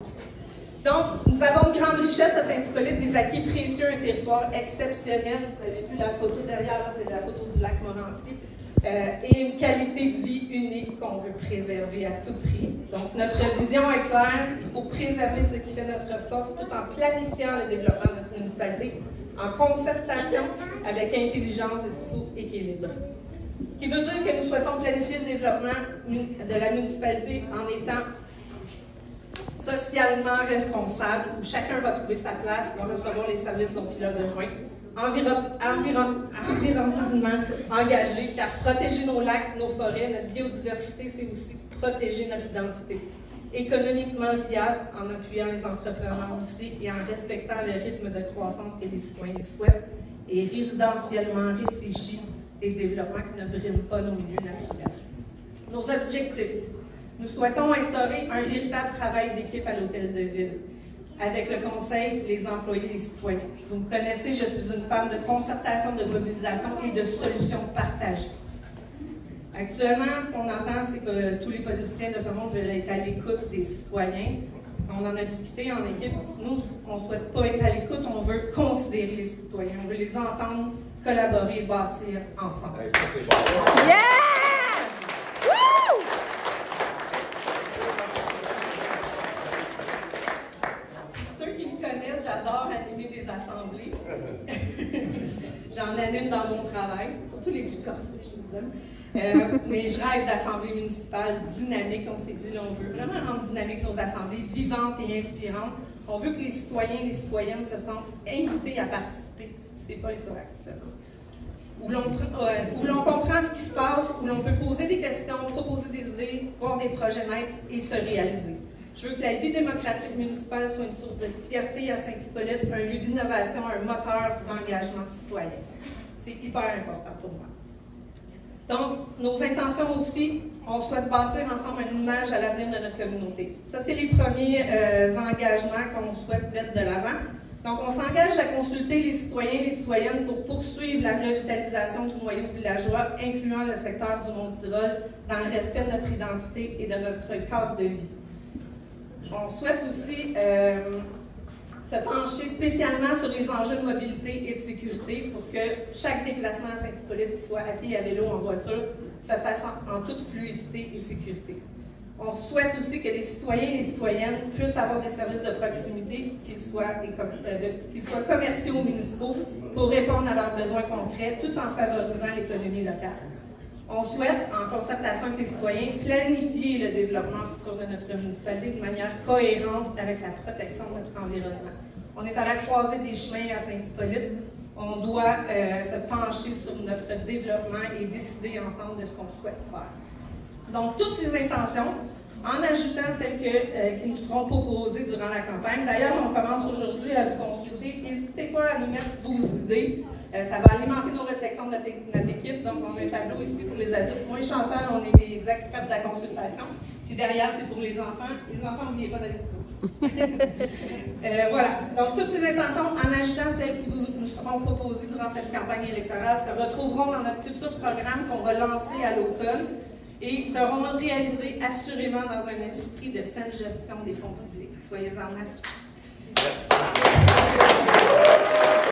Donc, nous avons une grande richesse à Saint-Hippolyte, des acquis précieux, un territoire exceptionnel. Vous avez vu la photo derrière, c'est la photo du lac Morancy. Et une qualité de vie unique qu'on veut préserver à tout prix. Donc, notre vision est claire. Il faut préserver ce qui fait notre force tout en planifiant le développement de notre municipalité en concertation avec intelligence et surtout équilibre. Ce qui veut dire que nous souhaitons planifier le développement de la municipalité en étant socialement responsable, où chacun va trouver sa place, va recevoir les services dont il a besoin. Environnement engagé, car protéger nos lacs, nos forêts, notre biodiversité, c'est aussi protéger notre identité. Économiquement viable, en appuyant les entrepreneurs ici et en respectant le rythme de croissance que les citoyens souhaitent, et résidentiellement réfléchi, des développements qui ne briment pas nos milieux naturels. Nos objectifs. Nous souhaitons instaurer un véritable travail d'équipe à l'hôtel de ville, avec le conseil, les employés et les citoyens. Vous me connaissez, je suis une femme de concertation, de mobilisation et de solutions partagées. Actuellement, ce qu'on entend, c'est que tous les politiciens de ce monde veulent être à l'écoute des citoyens. On en a discuté en équipe. Nous, on ne souhaite pas être à l'écoute, on veut considérer les citoyens, on veut les entendre, collaborer, bâtir ensemble. Hey, ça, c'est bon. Yeah! J'adore animer des assemblées. J'en anime dans mon travail, surtout les plus corsés, je vous aime. Mais je rêve d'assemblées municipales dynamiques, on s'est dit, là, on veut vraiment rendre dynamiques nos assemblées, vivantes et inspirantes. On veut que les citoyens et les citoyennes se sentent invités à participer. C'est pas le cas actuellement. Où l'on comprend ce qui se passe, où l'on peut poser des questions, proposer des idées, voir des projets naître et se réaliser. Je veux que la vie démocratique municipale soit une source de fierté à Saint-Hippolyte, un lieu d'innovation, un moteur d'engagement citoyen. C'est hyper important pour moi. Donc, nos intentions aussi, on souhaite bâtir ensemble une image à l'avenir de notre communauté. Ça, c'est les premiers engagements qu'on souhaite mettre de l'avant. Donc, on s'engage à consulter les citoyens et les citoyennes pour poursuivre la revitalisation du noyau villageois, incluant le secteur du Mont-Tirol, dans le respect de notre identité et de notre cadre de vie. On souhaite aussi se pencher spécialement sur les enjeux de mobilité et de sécurité pour que chaque déplacement à Saint-Hippolyte, soit à pied, à vélo, en voiture, se fasse en toute fluidité et sécurité. On souhaite aussi que les citoyens et les citoyennes puissent avoir des services de proximité, qu'ils soient commerciaux ou municipaux, pour répondre à leurs besoins concrets, tout en favorisant l'économie locale. On souhaite, en concertation avec les citoyens, planifier le développement futur de notre municipalité de manière cohérente avec la protection de notre environnement. On est à la croisée des chemins à Saint-Hippolyte. On doit se pencher sur notre développement et décider ensemble de ce qu'on souhaite faire. Donc, toutes ces intentions, en ajoutant celles qui nous seront proposées durant la campagne. D'ailleurs, on commence aujourd'hui à vous consulter. N'hésitez pas à nous mettre vos idées. Ça va alimenter nos réflexions de notre équipe. Donc, on a un tableau ici pour les adultes. Moi et Chantal, on est des experts de la consultation. Puis derrière, c'est pour les enfants. Les enfants, n'oubliez pas d'aller pour voilà. Donc, toutes ces intentions, en ajoutant celles qui nous seront proposées durant cette campagne électorale, se retrouveront dans notre futur programme qu'on va lancer à l'automne et seront réalisées assurément dans un esprit de saine gestion des fonds publics. Soyez-en assurés.